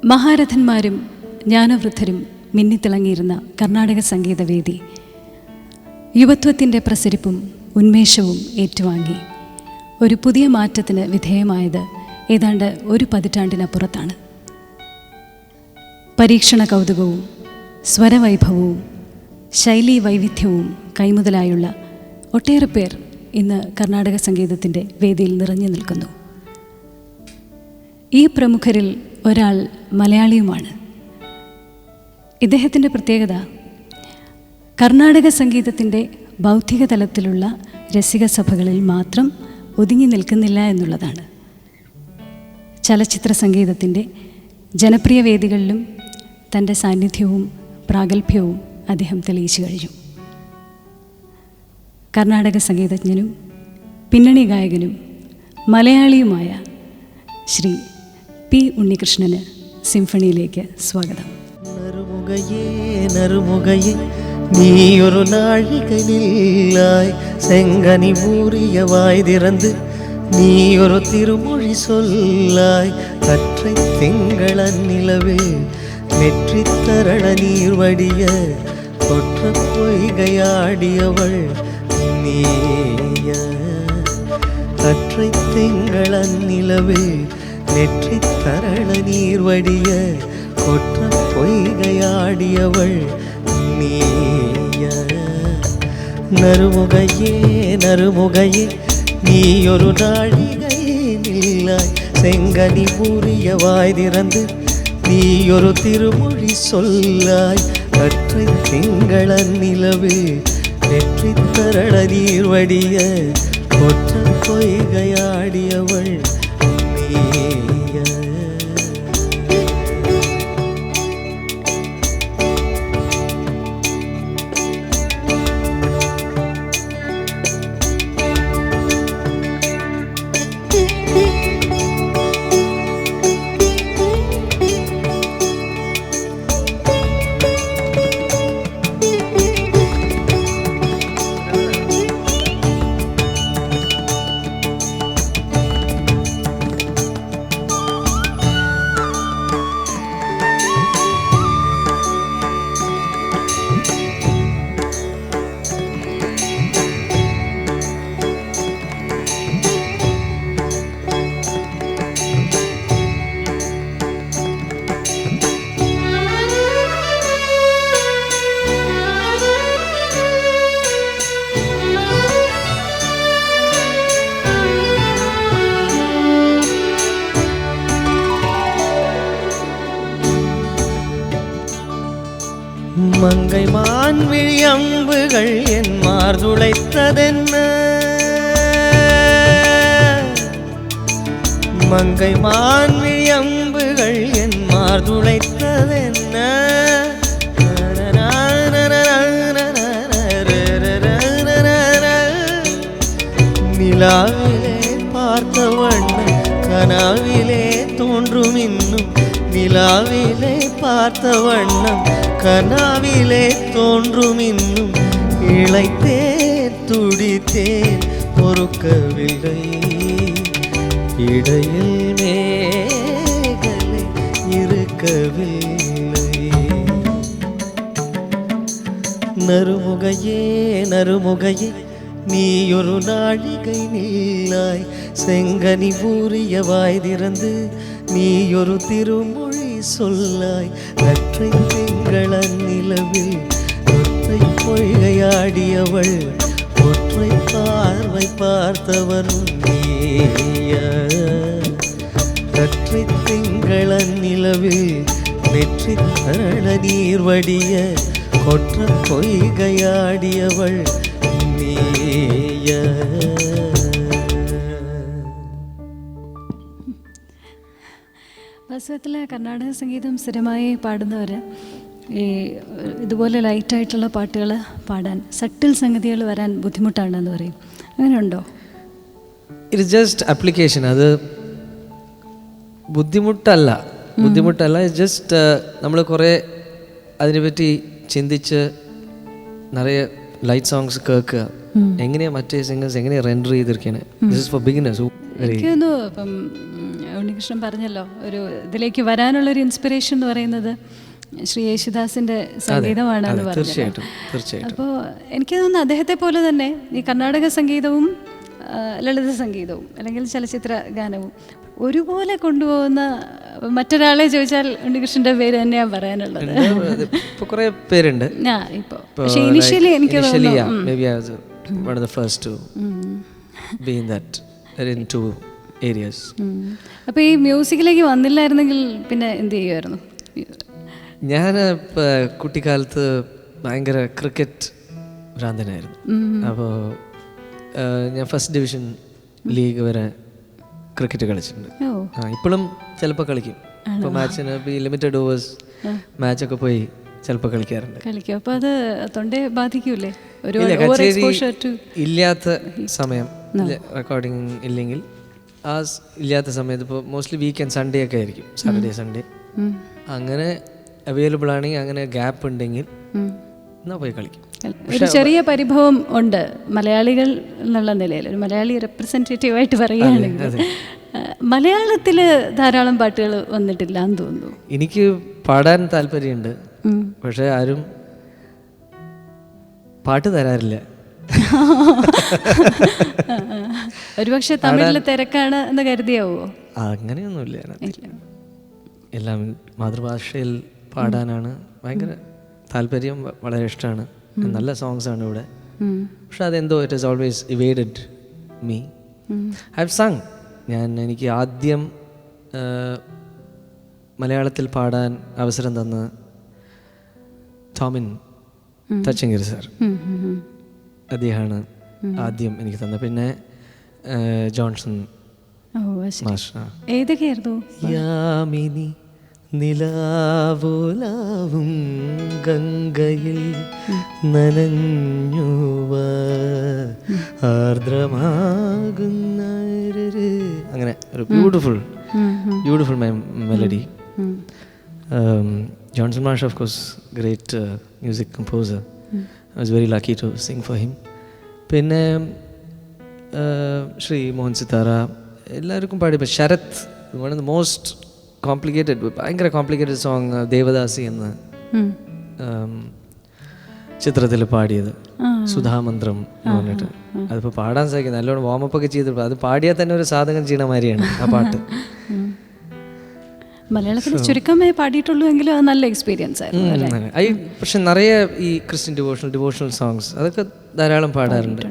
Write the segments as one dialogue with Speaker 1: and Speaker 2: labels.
Speaker 1: മഹാരഥന്മാരും ജ്ഞാനവൃദ്ധരും മിന്നിത്തിളങ്ങിയിരുന്ന കർണാടക സംഗീതവേദി യുവത്വത്തിൻ്റെ പ്രസരിപ്പും ഉന്മേഷവും ഏറ്റുവാങ്ങി ഒരു പുതിയ മാറ്റത്തിന് വിധേയമായത് ഏതാണ്ട് ഒരു പതിറ്റാണ്ടിനപ്പുറത്താണ്. പരീക്ഷണ കൗതുകവും സ്വരവൈഭവവും ശൈലീ വൈവിധ്യവും കൈമുതലായുള്ള ഒട്ടേറെ പേർ ഇന്ന് കർണാടക സംഗീതത്തിൻ്റെ വേദിയിൽ നിറഞ്ഞു നിൽക്കുന്നു. ഈ പ്രമുഖരിൽ ഒരാൾ മലയാളിയുമാണ്. ഇദ്ദേഹത്തിൻ്റെ പ്രത്യേകത കർണാടക സംഗീതത്തിൻ്റെ ബൗദ്ധിക തലത്തിലുള്ള രസിക സഭകളിൽ മാത്രം ഒതുങ്ങി നിൽക്കുന്നില്ല എന്നുള്ളതാണ്. ചലച്ചിത്ര സംഗീതത്തിൻ്റെ ജനപ്രിയ വേദികളിലും തൻ്റെ സാന്നിധ്യവും പ്രാഗൽഭ്യവും അദ്ദേഹം തെളിയിച്ചു കഴിഞ്ഞു. കർണാടക സംഗീതജ്ഞനും പിന്നണി ഗായകനും മലയാളിയുമായ ശ്രീ പി ഉണ്ണികൃഷ്ണന് സിംഫണിയിലേക്ക് സ്വാഗതം.
Speaker 2: നീയൊരു നാഴികനില്ലായി செங்கனி ஊறிய வாய் திறந்து நீயொரு திருமொழி சொல்லாய் கற்றை திங்கள நிலவில் நெற்றி தரள நீர் வடிய கொற்ற பொய்கையாடியவள் நீய கற்றை திங்கள நிலவில் நெற்றி தரள நீர் வடிய கொற்ற பொய்கையாடியவள் நீய நறுமுகையே நறுமுகையே நீயொரு நாழிகை நில்லாய் செங்கனி ஊறிய வாய் திறந்து நீயொரு திருமொழி சொல்லாய் கற்றை திங்கள நிலவு நெற்றி தரள நீர் வடிய கொற்ற பொய்கையாடியவள் நீய மங்கை மான்விழி அம்புகள் என் மார்துளைத்ததென்ன மங்கை மான்விழி அம்புகள் என் மார்துளைத்ததென்ன நிலாவிலே பார்த்த வண்ணம் கனாவிலே தோன்றும் இன்னும் நிலாவிலே பார்த்த வண்ணம் கனாவிலே தோன்றும் இன்னும் இளைத்தேன் துடித்தேன் பொறுக்கவில்லை இடையில் மேகலை இருக்கவில்லை நறுமுகையே நறுமுகையே நீயொரு நாழிகை நில்லாய் செங்கனி ஊறிய வாய் திறந்து நீயொரு திருமொழி சொல்லாய் கற்றை திங்கள நிலவில் ஒற்றை பொய்கையாடியவள் ஒற்றை பார்வை பார்த்தவரும் நீய கற்றை திங்கள நிலவில் நெற்றி தரள நீர் வடிய கொற்ற பொய்கையாடியவள் நீய.
Speaker 1: വാസ്തവത്തിൽ കർണാടക സംഗീതം സ്ഥിരമായി പാടുന്നവർ ഈ ഇതുപോലെ ലൈറ്റായിട്ടുള്ള പാട്ടുകൾ പാടാൻ സട്ടിൽ സംഗതികൾ വരാൻ ബുദ്ധിമുട്ടാണെന്ന് പറയും. അങ്ങനെയുണ്ടോ?
Speaker 2: It just application. അത് ബുദ്ധിമുട്ടല്ല, ജസ്റ്റ് നമ്മൾ കുറേ അതിനെപ്പറ്റി ചിന്തിച്ച് നിറയെ ലൈറ്റ് സോങ്സ് കേൾക്കുക, എങ്ങനെയാണ് മറ്റേ സിംഗേഴ്സ് എങ്ങനെയാണ് റെൻഡർ ചെയ്തിരിക്കുന്നത്. This is for beginners.
Speaker 1: എനിക്ക് തോന്നുന്നു ഇപ്പം ഉണ്ണികൃഷ്ണൻ പറഞ്ഞല്ലോ, ഒരു ഇതിലേക്ക് വരാനുള്ളൊരു ഇൻസ്പിറേഷൻ എന്ന് പറയുന്നത് ശ്രീ യേശുദാസിൻ്റെ സംഗീതമാണെന്ന് പറഞ്ഞു.
Speaker 2: തീർച്ചയായിട്ടും തീർച്ചയായിട്ടും.
Speaker 1: അപ്പോൾ എനിക്ക് തോന്നുന്നു അദ്ദേഹത്തെ പോലെ തന്നെ ഈ കർണാടക സംഗീതവും ലളിത സംഗീതവും അല്ലെങ്കിൽ ചലച്ചിത്ര ഗാനവും ഒരുപോലെ കൊണ്ടുപോകുന്ന മറ്റൊരാളെ ചോദിച്ചാൽ ഉണ്ണികൃഷ്ണൻ്റെ പേര് തന്നെയാണ് പറയാനുള്ളത്.
Speaker 2: ഇപ്പോൾ കുറേ പേരുണ്ട്.
Speaker 1: പക്ഷേ ഇനിഷ്യലി എനിക്ക് തോന്നുന്നു
Speaker 2: one of the first to be in that in two areas.
Speaker 1: അപ്പോൾ ഈ മ്യൂസിക്കിലേക്ക് വന്നില്ലായിരുന്നെങ്കിൽ പിന്നെ എന്ത് ചെയ്യുമായിരുന്നു?
Speaker 2: ഞാൻ കുട്ടിക്കാലത്ത് ഭയങ്കര ക്രിക്കറ്റ് ഭ്രാന്തനായിരുന്നു. അപ്പോൾ ഞാൻ ഫസ്റ്റ് ഡിവിഷൻ ലീഗ് വരെ ക്രിക്കറ്റ് കളിച്ചിട്ടുണ്ട്. ഇപ്പോഴും ചിലപ്പോൾ കളിക്കും. ഇപ്പോൾ മാച്ചിന് ഇപ്പോൾ ഈ ലിമിറ്റഡ് ഓവേഴ്സ് മാച്ചൊക്കെ പോയി ചിലപ്പോൾ കളിക്കാറുണ്ട്.
Speaker 1: അപ്പോൾ അത് തൊണ്ടയെ ബാധിക്കൂലേ?
Speaker 2: ഇല്ലാത്ത സമയം റെക്കോർഡിങ് ഇല്ലെങ്കിൽ ഇല്ലാത്ത സമയത്ത് ഇപ്പോൾ മോസ്റ്റ്ലി വീക്കെൻഡ് സൺഡേ ഒക്കെ ആയിരിക്കും, സാറ്റർഡേ സൺഡേ അങ്ങനെ അവൈലബിൾ ആണെങ്കിൽ, അങ്ങനെ ഗ്യാപ്പ് ഉണ്ടെങ്കിൽ എന്നാൽ പോയി കളിക്കും.
Speaker 1: ഒരു ചെറിയ പരിഭവം ഉണ്ട് മലയാളികൾ എന്നുള്ള നിലയിൽ, ഒരു മലയാളി റെപ്രസെൻറ്റേറ്റീവായിട്ട് പറയുകയാണെങ്കിൽ മലയാളത്തിൽ ധാരാളം പാട്ടുകൾ വന്നിട്ടില്ല എന്ന് തോന്നുന്നു.
Speaker 2: എനിക്ക് പാടാൻ താല്പര്യമുണ്ട്, പക്ഷെ ആരും പാട്ട് തരാറില്ല.
Speaker 1: ഒരുപക്ഷെ തമിഴിൽ തിരക്കാണ് എന്ന് കരുതിയാവോ?
Speaker 2: അങ്ങനെയൊന്നുമില്ല. എല്ലാം മാതൃഭാഷയിൽ പാടാനാണ് ഭയങ്കര താല്പര്യം, വളരെ ഇഷ്ടമാണ്. നല്ല സോങ്സ് ആണ് ഇവിടെ. പക്ഷെ അതെന്തോ it is always evaded me. I have sung. എനിക്ക് ആദ്യം മലയാളത്തിൽ പാടാൻ അവസരം തന്ന ടോമിൻ തച്ചങ്കരി സാർ, അദ്ദേഹമാണ് ആദ്യം എനിക്ക് തന്നത്. പിന്നെ ജോൺസൺ മാസ്റ്റർ.
Speaker 1: ഏതൊക്കെയായിരുന്നു?
Speaker 2: യാമിനി നിലാവോലാവും ഗംഗയിൽ നനഞ്ഞുവ ആർദ്രമാകുന്ന, അങ്ങനെ ഒരു beautiful melody. Johnson Marsh, of course, great music composer. I was very lucky to sing for him. പിന്നെ ശ്രീ മോഹൻ സിത്താര എല്ലാവർക്കും പാടി. Sharath, one of the most complicated, ഭയങ്കര കോംപ്ലിക്കേറ്റഡ് സോങ് ദേവദാസി എന്ന ചിത്രത്തിൽ പാടിയത്, സുധാമന്ത്രം എന്ന് പറഞ്ഞിട്ട്. അതിപ്പോൾ പാടാൻ സാധിക്കും, നല്ലോണം വാമപ്പ് ഒക്കെ ചെയ്തിട്ട് അത് പാടിയാൽ തന്നെ ഒരു സാധകം ചെയ്യണ മാതിരിയാണ് ആ പാട്ട്.
Speaker 1: മലയാളത്തിൽ ചുരുക്കമേ പാടിയിട്ടുള്ളൂ എങ്കിലും അത് നല്ല എക്സ്പീരിയൻസ് ആയിരുന്നു.
Speaker 2: പക്ഷെ നിറയെ ഈ ക്രിസ്ത്യൻ ഡിവോഷണൽ സോങ്സ് അതൊക്കെ ധാരാളം പാടാറുണ്ട്.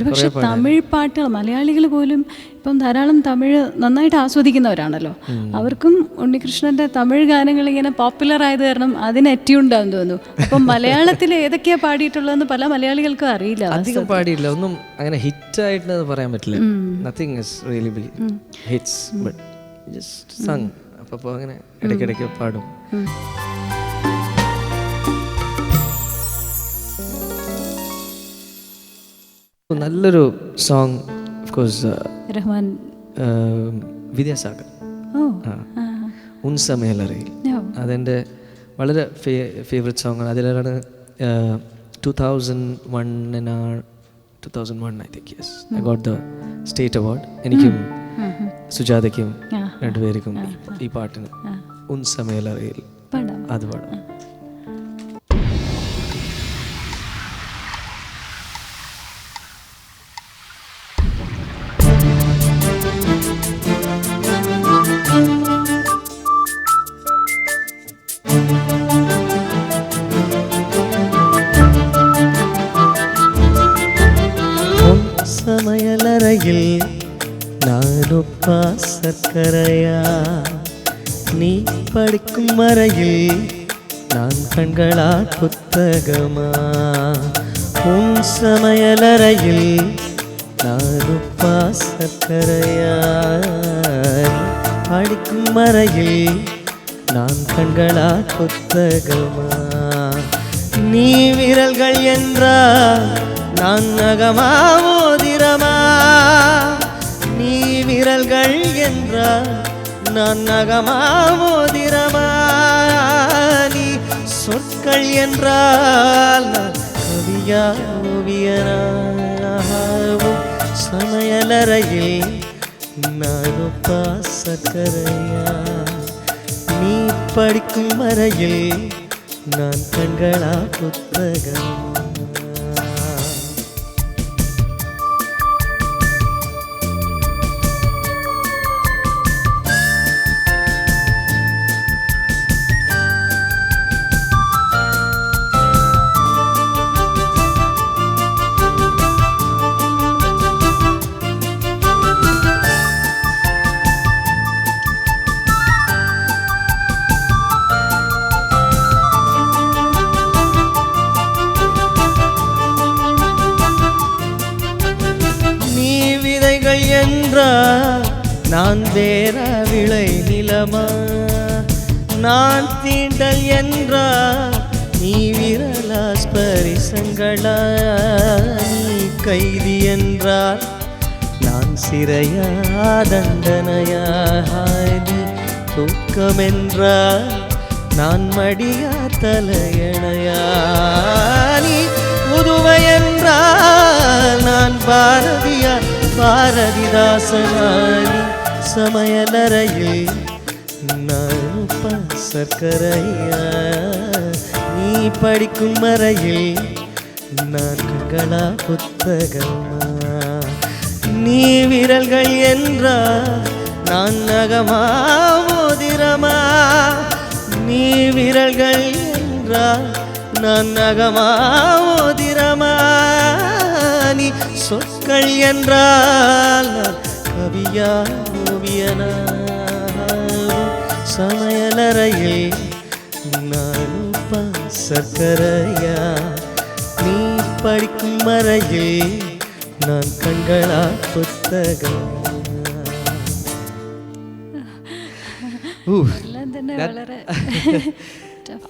Speaker 1: പക്ഷെ തമിഴ് പാട്ടുകൾ മലയാളികൾ പോലും ഇപ്പം ധാരാളം തമിഴ് നന്നായിട്ട് ആസ്വദിക്കുന്നവരാണല്ലോ. അവർക്കും ഉണ്ണികൃഷ്ണന്റെ തമിഴ് ഗാനങ്ങൾ ഇങ്ങനെ പോപ്പുലർ ആയത് കാരണം അതിന് അറ്റ്യൂണ്ടാന്ന് തോന്നുന്നു. അപ്പം മലയാളത്തിൽ ഏതൊക്കെയാ പാടിയിട്ടുള്ളതെന്ന് പല മലയാളികൾക്കും അറിയില്ല.
Speaker 2: അധികം പാടിയില്ല, ഒന്നും അങ്ങനെ ഹിറ്റ് ആയിട്ട് പറയാൻ പറ്റില്ല. Nothing is really big hits, but just sung. അപ്പോൾ അങ്ങനെ ഇടയ്ക്കിടയ്ക്ക് പാടും. നല്ലൊരു song of course
Speaker 1: Rahman,
Speaker 2: Vidyasagar, ഉൻ സമയലറയിൽ. അതെൻ്റെ വളരെ ഫേവറേറ്റ് സോങ്ങാണ്. അതിലാണ് 2001 I think, yes, I got the state award. എനിക്കും സുജാതയ്ക്കും രണ്ടുപേർക്കും ഈ പാട്ടിന് ഉൻ സമയലറയിൽ അത് പാടാം. സമയലറയിൽ நானுப்பா சர்க்கரையா, நீ படிக்கும் மறையில் நான் கண்களா புத்தகமா. உன் சமையலறையில் நானுப்பா சர்க்கரையா, படிக்கும் மறையில் நான் கண்களா புத்தகமா. நீ விரல்கள் என்றால் நான் நகமா மோதிரமா, நீ விரல்கள் என்றால் நான் நகமா மோதிரமா, நீ சொற்கள் என்றால் நான் கவியா ஓவியனா. சமையலறையில்
Speaker 3: நானுப்ப சக்கரையா நீ படிக்கும் வரையில் நான் கண்களா புத்தகம். நான் வேற விளை நிலமா நான் தீண்டல் என்றா நீ விரலா ஸ்பரிசங்களா நீ கைதி என்றால் நான் சிறையா தண்டனையா நீ தூக்கமென்றால் நான் மடியா தலையணையா நீ புதுவை என்றால் நான் பாரதியா பாரதிதாசனானி சமையலறையில் நான் சர்க்கரையா நீ படிக்கும் அறையில் நான் கண்களா புத்தகமா நீ விரல்கள் என்றால் நான் நகமா மோதிரமா நீ விரல்கள் என்றால் நான் நகமா மோதிரமா நீ சொற்கள் என்றால் கவியா ஓவியனா சமையலறையில் நான் சர்க்கரையா நீ படிக்கும் அறையில் நான் கண்களா புத்தகம்.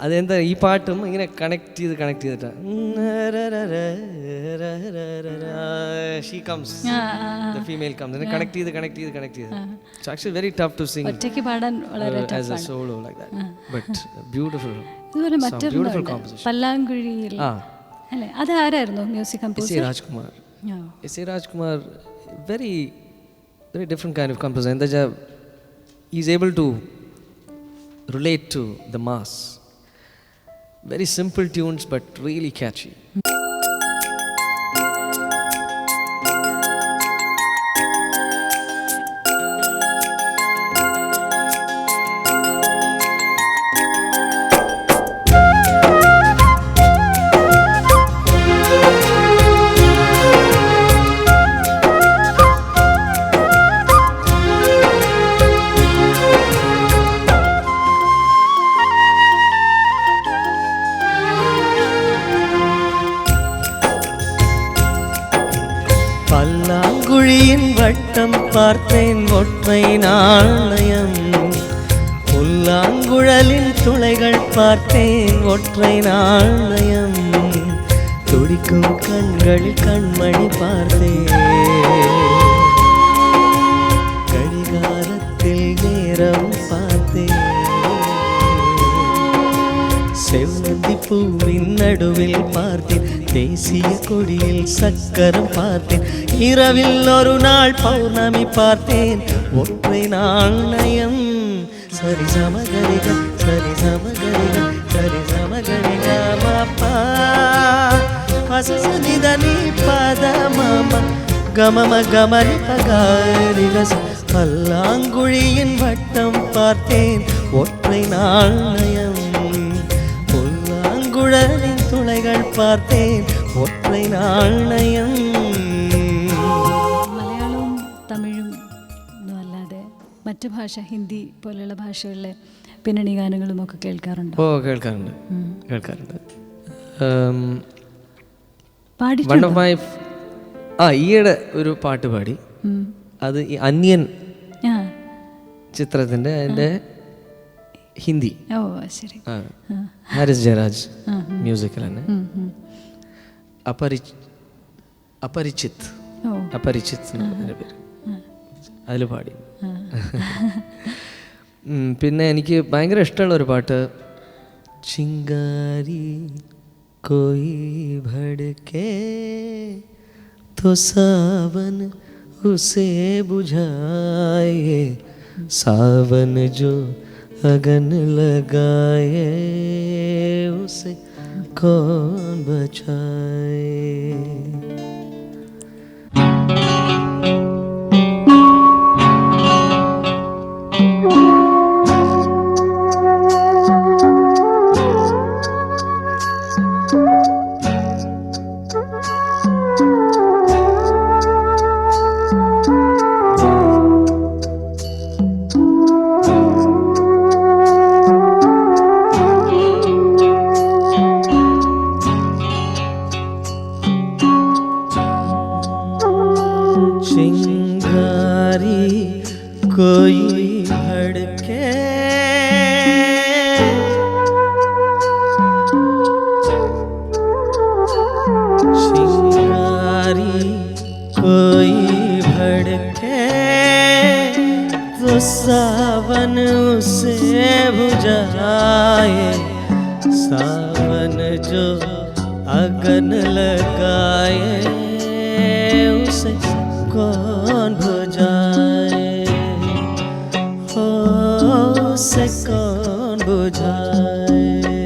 Speaker 2: അതെന്താ ഈ പാട്ടും ഇങ്ങനെ കണക്ട് ചെയ്തിട്ടാ she comes the female comes and connect ചെയ്ത് it's actually very tough to sing
Speaker 1: ഒറ്റയ്ക്ക് പാടാൻ വളരെ
Speaker 2: as a solo like that but beautiful
Speaker 1: ഇതുപോലെ മറ്റൊരു പല്ലാങ്കുഴിയിൽ അല്ലേ അത് ആരായിരുന്നു music composer?
Speaker 2: S A Rajkumar very different kind of composer and that he's able to relate to the mass. Very simple tunes but really catchy.
Speaker 3: பல்லாங்குழியின் வட்டம் பார்த்தேன் ஒற்றை நாணயம் புல்லாங்குழலின் துளைகள் பார்த்தேன் ஒற்றை நாணயம் துடிக்கும் கண்களில் கண்மணி பார்த்தேன் கடிகாரத்தில் நேரம் பார்த்தேன் செவ்வந்தி பூவின் நடுவில் பார்த்தேன் தேசிய கொடியில் சக்கரம் பார்த்தேன் இரவில் ஒரு நாள் பௌர்ணமி பார்த்தேன் ஒற்றை நாணயம் சரி சமகரிக சரி சமகரிக சரி சமகரிக மாப்பா பசனிதனி பத மாமா கமம கமரி பகாரிக பல்லாங்குழியின் வட்டம் பார்த்தேன் ஒற்றை நாணயம் புல்லாங்குழலின் துளைகள் பார்த்தேன் ஒற்றை നാണയം.
Speaker 1: മലയാളവും തമിഴും ഒന്നും അല്ലാതെ മറ്റു ഭാഷ ഹിന്ദി പോലെയുള്ള ഭാഷകളിലെ പിന്നണി ഗാനങ്ങളും ഒക്കെ കേൾക്കാറുണ്ടോ?
Speaker 2: ഓ കേൾക്കാറുണ്ട്.
Speaker 1: പാടിയിട്ടുണ്ടോ?
Speaker 2: ഈയിടെ ഒരു പാട്ട് പാടി. അത് ഈ അന്യൻ ചിത്രത്തിൻ്റെ അതിൻ്റെ ഹിന്ദി.
Speaker 1: ഓ ശരി.
Speaker 2: ഹാരിസ് ജയരാജ് മ്യൂസിക്കിൽ തന്നെ. അപരിചിത് എൻ്റെ പേര്. അതിൽ പാടി. പിന്നെ എനിക്ക് ഭയങ്കര ഇഷ്ടമുള്ള ഒരു പാട്ട് ചിങ്കാരി കോയി ഭടകേ तो सावन
Speaker 3: उसे बुझाए, सावन जो अगन लगाए उसे कौन बचाए। चिंगारी कोई भड़के, चिंगारी कोई भड़के तो सावन उसे बुझाए, सावन जो अगन लगाए उसे कौन बुझाए, हो उसे कौन बुझाए।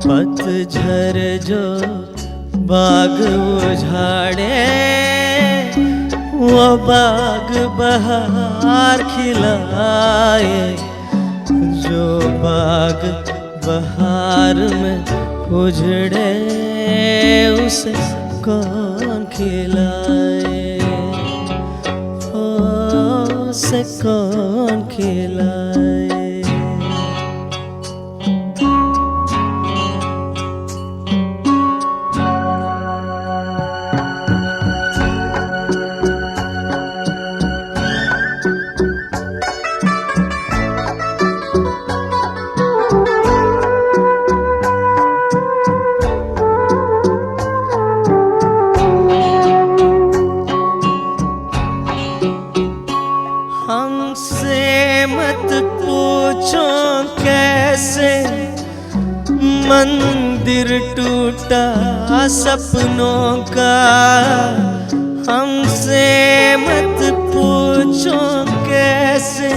Speaker 3: पतझर जो बाग उजाड़े वो बाग बहार खिलाए, जो बाग बहार में उजड़े उसे कौन खिलाए, उसे कौन खिलाए। हमसे मत पूछो कैसे मंदिर टूटा सपनों का, हमसे मत पूछो कैसे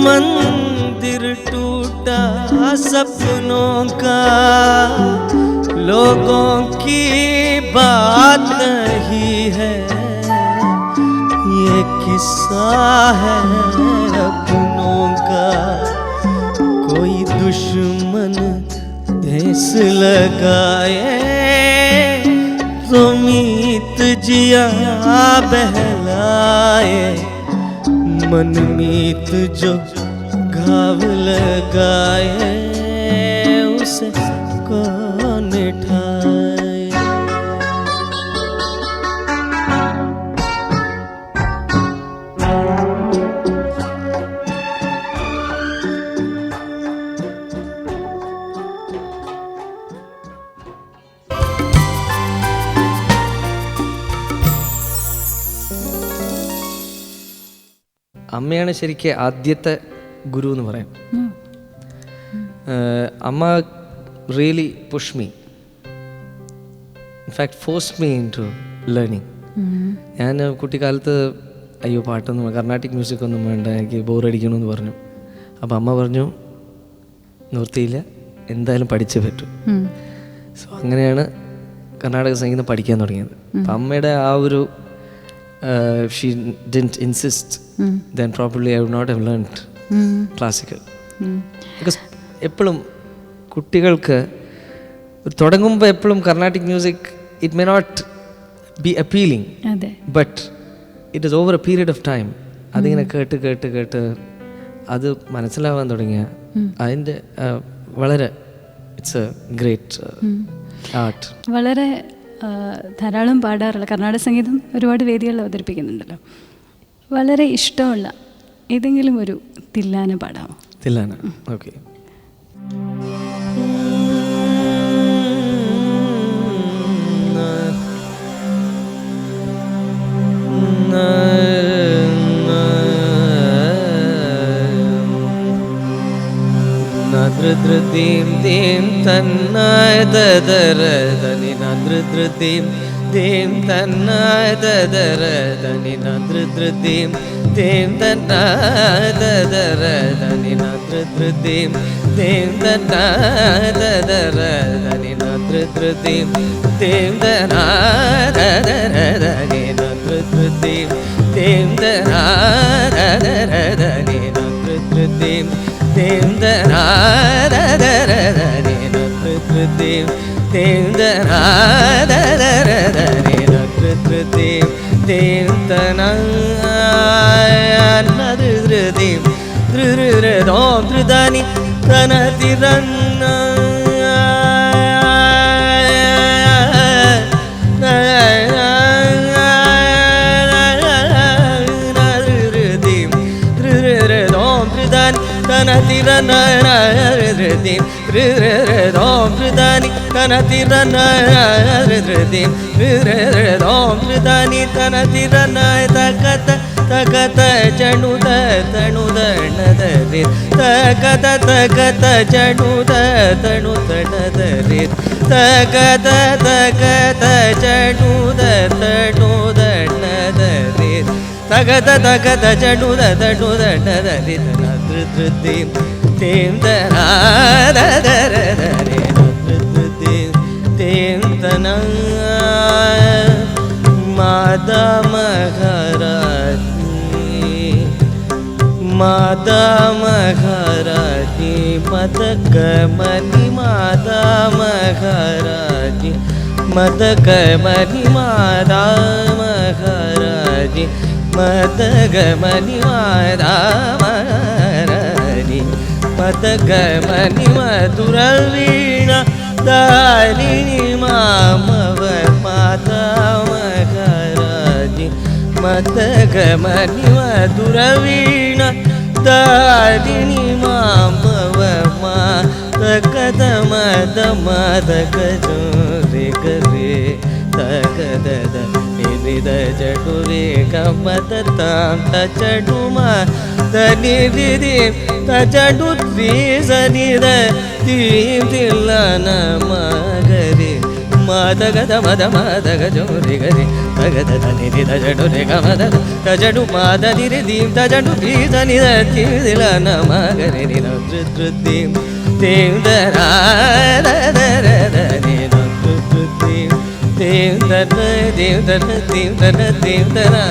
Speaker 3: मंदिर टूटा सपनों का। लोगों की बात नहीं है ये किस्सा है अपनों का, कोई दुश्मन देश लगाए तो मीत जिया बहलाए, मन मीत जो घाव लगाए उसे कौन उठाए।
Speaker 2: അമ്മയാണ് ശരിക്കും ആദ്യത്തെ ഗുരു എന്ന് പറയാം. അമ്മ really push me, in fact force me into learning. ഞാൻ കുട്ടിക്കാലത്ത് അയ്യോ പാട്ടൊന്നും കർണാട്ടിക് മ്യൂസിക് ഒന്നും വേണ്ട, എനിക്ക് ബോറടിക്കണമെന്ന് പറഞ്ഞു. അപ്പോൾ അമ്മ പറഞ്ഞു നിർത്തിയില്ല, എന്തായാലും പഠിച്ചേ പറ്റൂ. സോ അങ്ങനെയാണ് കർണാടക സംഗീതം പഠിക്കാൻ തുടങ്ങിയത്. അപ്പം അമ്മയുടെ ആ ഒരു if she didn't insist, then probably I would not have learned classical. Because എപ്പോഴും കുട്ടികൾക്ക് തുടങ്ങുമ്പോൾ എപ്പോഴും Carnatic music it may not be appealing, but it is over a period of time അതിങ്ങനെ കേട്ട് കേട്ട് കേട്ട് അത് മനസ്സിലാവാൻ തുടങ്ങിയ അതിൻ്റെ വളരെ ഇറ്റ്സ് എ ഗ്രേറ്റ് ആർട്ട്.
Speaker 1: വളരെ ധാരാളം പാടാറുള്ള കർണാടക സംഗീതം ഒരുപാട് വേദികളിൽ അവതരിപ്പിക്കുന്നുണ്ടല്ലോ. വളരെ ഇഷ്ടമുള്ള ഏതെങ്കിലും ഒരു തില്ലാന പാടാമോ?
Speaker 2: തില്ലാന, okay. നദ്രദ്രദീം ദീം തന്നായ ദദരദനി നദ്രദ്രദീം
Speaker 3: dim tanna dadara danina dim dim tanna dadara danina dim dim tanna dadara danina dim dim tanna dadara danina dim dim tanna dadara danina dim dim tanna dadara danina dim dim tanna dadara danina dim dim tanna dim dom dani tanatiranna Tanatiranna dim dom dani tanatiranna dim dom dani tanatiranna takata takata januda tanuda nadarit takata takata januda tanuda nadarit takata takata januda tanuda nadarit takata takata januda tanuda nadarit dim dim dana dadara dim dim dana Mada Maharani Madagamani Mada Maharani Madagamani Mada Maharani Madagamani Mada Maharani Madagamani Madhuravina Darini Mamava Mada Maharani Madagamani Madhuravina Darini Mamava Takada Madakajore Gare Takada Nida Jadure Kamatatam Tajaduma Tanididi Tajadu Trizanida Tim Tilana Magari Madagada Madamadagadore Gari Tagada Nida Jadure Kamada Tajadu Madadidim Tajadu Trizanida Tim Tilana Magari Nidrudim Tim Dara Nida Dim dana dim dana dim dana dim dana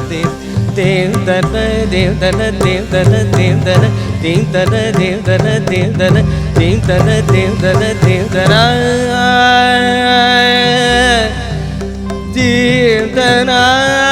Speaker 3: dim dim dana dim dana dim dana dim dana dim dana dim dana dim dana dim dana dim dana dim dana dim dana